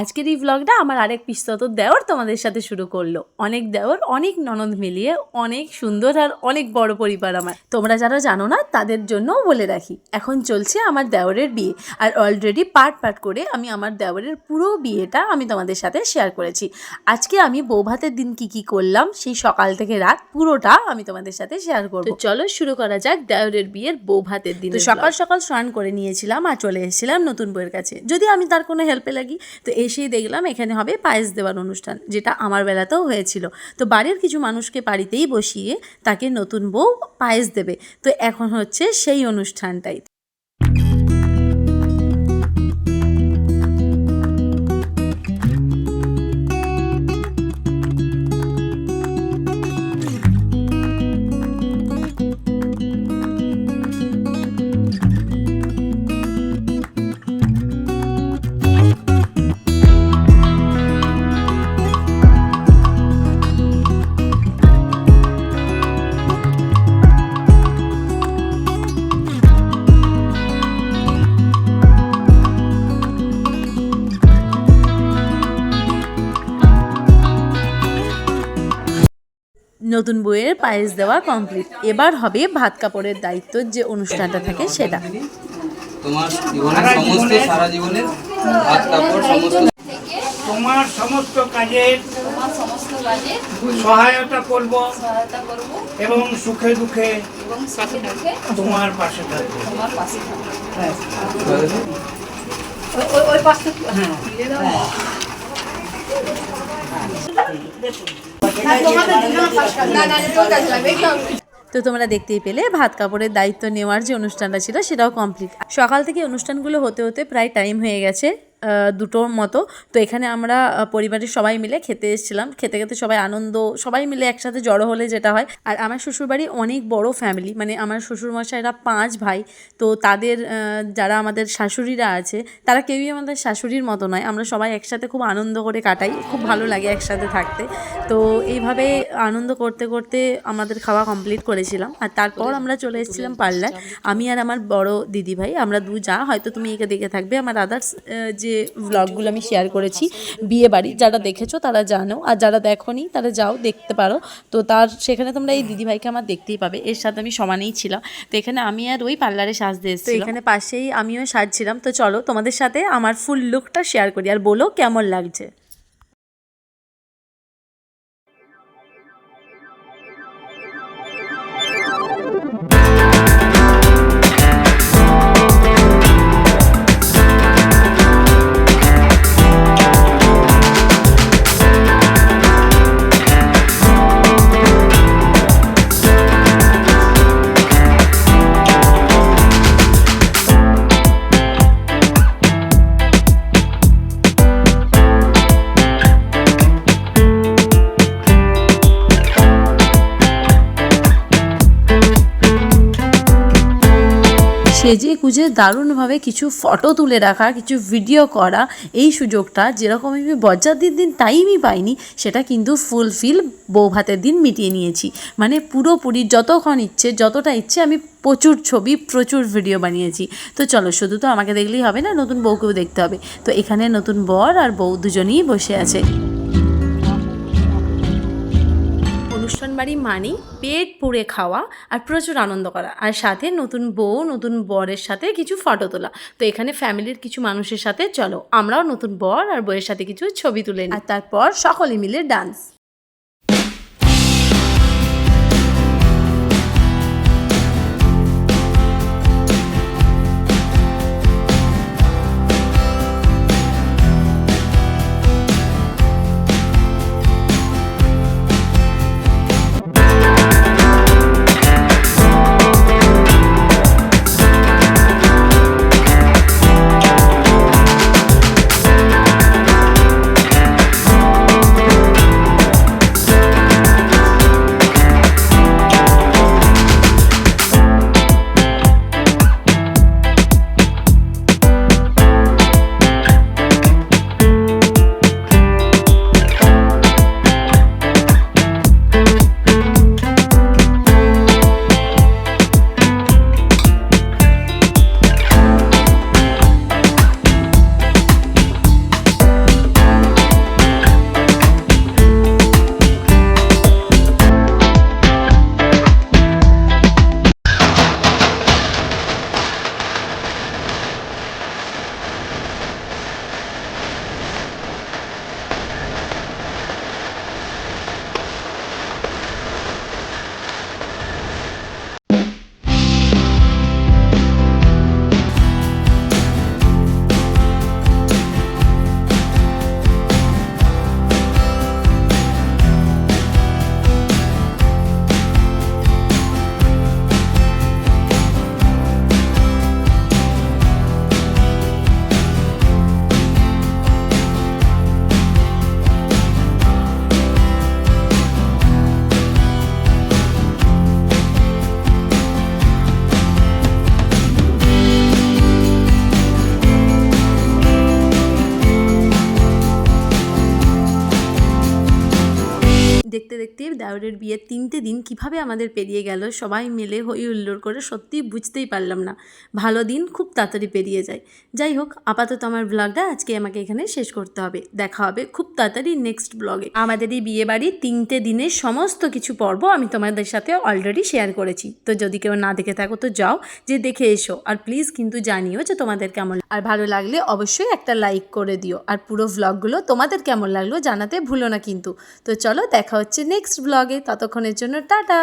আজকের এই ব্লগটা আমার আরেক পিস্তত দেওর তোমাদের সাথে শুরু করলো। অনেক দেওর অনেক ননদ মিলিয়ে অনেক সুন্দর আর অনেক বড় পরিবার আমার। তোমরা যারা জানো না তাদের জন্যও বলে রাখি, এখন চলছে আমার দেওরের বিয়ে, আর অলরেডি পার্ট পার্ট করে আমি আমার দেওরের পুরো বিয়েটা আমি তোমাদের সাথে শেয়ার করেছি। আজকে আমি বৌভাতের দিন কি করলাম সেই সকাল থেকে রাত পুরোটা আমি তোমাদের সাথে শেয়ার করবো। চলো শুরু করা যাক দেওরের বিয়ের বৌভাতের দিন। সকাল সকাল স্নান করে নিয়েছিলাম আর চলে এসেছিলাম নতুন বউয়ের কাছে, যদি আমি তার কোনো হেল্পে লাগি। তো এসেই দেখলাম এখানে হবে পায়েস দেওয়ার অনুষ্ঠান, যেটা আমার বেলাতেও হয়েছিল। তো বাড়ির কিছু মানুষকে বাড়িতেই বসিয়ে তাকে নতুন বউ পায়েস দেবে। তো এখন হচ্ছে সেই অনুষ্ঠানটাই। নতুন বউয়ের পায়েস দেওয়া কমপ্লিট। এবার হবে ভাত কাপড়ের দায়িত্ব, যে অনুষ্ঠানটা থাকে সেটা। তোমার জীবনের সমস্ত সারা জীবনের ভাত কাপড় তোমার সমস্ত কাজের সহায়তা করব এবং সুখে দুঃখে তোমার পাশে থাকবো। তো তোমরা দেখতেই পেলে ভাত কাপড়ের দায়িত্ব নেওয়ার যে অনুষ্ঠানটা ছিল সেটাও কমপ্লিট। সকাল থেকে অনুষ্ঠানগুলো হতে হতে প্রায় টাইম হয়ে গেছে 2টোর মতো। তো এখানে আমরা পরিবারের সবাই মিলে খেতে এসেছিলাম। খেতে খেতে সবাই আনন্দ, সবাই মিলে একসাথে জড়ো হলে যেটা হয়। আর আমার শ্বশুরবাড়ি অনেক বড় ফ্যামিলি, মানে আমার শ্বশুরমশাইরা 5 ভাই। তো তাদের যারা আমাদের শাশুড়িরা আছে তারা কেউই আমাদের শাশুড়ির মতো নয়। আমরা সবাই একসাথে খুব আনন্দ করে কাটাই, খুব ভালো লাগে একসাথে থাকতে। তো এইভাবে আনন্দ করতে করতে আমাদের খাওয়া কমপ্লিট করেছিলাম। আর তারপর আমরা চলে এসেছিলাম পার্লার। আমি আর আমার বড় দিদিভাই, আমরা যা, হয়তো তুমি একে দেখে থাকবে। আমার আদার্স যে ব্লগগুলো আমি শেয়ার করেছি বিয়ে বাড়ি, যারা দেখেছো তারা জানো, আর যারা দেখোনি তারা যাও দেখতে পারো। তো সেখানে তোমরা এই দিদিভাইকে আমার দেখতেই পাবে, এর সাথে আমি সমানেই ছিলাম। তো এখানে আমি আর ওই পার্লারে সাজতে এসেছি, এখানে পাশেই আমিও সাজছিলাম। তো চলো তোমাদের সাথে আমার ফুল লুকটা শেয়ার করি, আর বলো কেমন লাগছে। সেজে গুজে দারুণভাবে কিছু ফটো তুলে রাখা, কিছু ভিডিও করা, এই সুযোগটা যেরকম আমি বরযাত্রীর দিন টাইমই পাইনি, সেটা কিন্তু ফুলফিল বৌভাতের দিন মিটিয়ে নিয়েছি। মানে পুরোপুরি যতক্ষণ ইচ্ছে, যতটা ইচ্ছে আমি প্রচুর ছবি, প্রচুর ভিডিও বানিয়েছি। তো চলো, শুধু তো আমাকে দেখলেই হবে না, নতুন বউকেও দেখতে হবে। তো এখানে নতুন বর আর বউ দুজনেই বসে আছে। অনুষ্ঠান বাড়ি মানেই পেট পুড়ে খাওয়া আর প্রচুর আনন্দ করা, আর সাথে নতুন বউ নতুন বরের সাথে কিছু ফটো তোলা। তো এখানে ফ্যামিলির কিছু মানুষের সাথে চলো আমরাও নতুন বর আর বউয়ের সাথে কিছু ছবি তুলে নিই, আর তারপর সকলে মিলে ডান্স। দেখতে দেখতে দেওরের বিয়ে 3টে দিন কিভাবে আমাদের পেরিয়ে গেল সবাই মিলে হই হুল্লোড় করে, সত্যি বুঝতেই পারলাম না। ভালো দিন খুব তাড়াতাড়ি পেরিয়ে যায়। যাই হোক, আপাতত আমার ব্লগটা আজকে আমাকে এখানে শেষ করতে হবে। দেখা হবে খুব তাড়াতাড়ি নেক্সট ব্লগে। আমাদের এই বিয়ে বাড়ির 3টে দিনের সমস্ত কিছু পর্ব আমি তোমাদের সাথে অলরেডি শেয়ার করেছি। তো যদি কেউ না দেখে থাকো তো যাও, যে দেখে এসো। আর প্লিজ কিন্তু জানিও যে তোমাদের কেমন, আর ভালো লাগলে অবশ্যই একটা লাইক করে দিও। আর পুরো ব্লগগুলো তোমাদের কেমন লাগলো জানাতে ভুলো না কিন্তু। তো চলো, দেখা হচ্ছে নেক্সট ব্লগে। ততক্ষণের জন্য টাটা।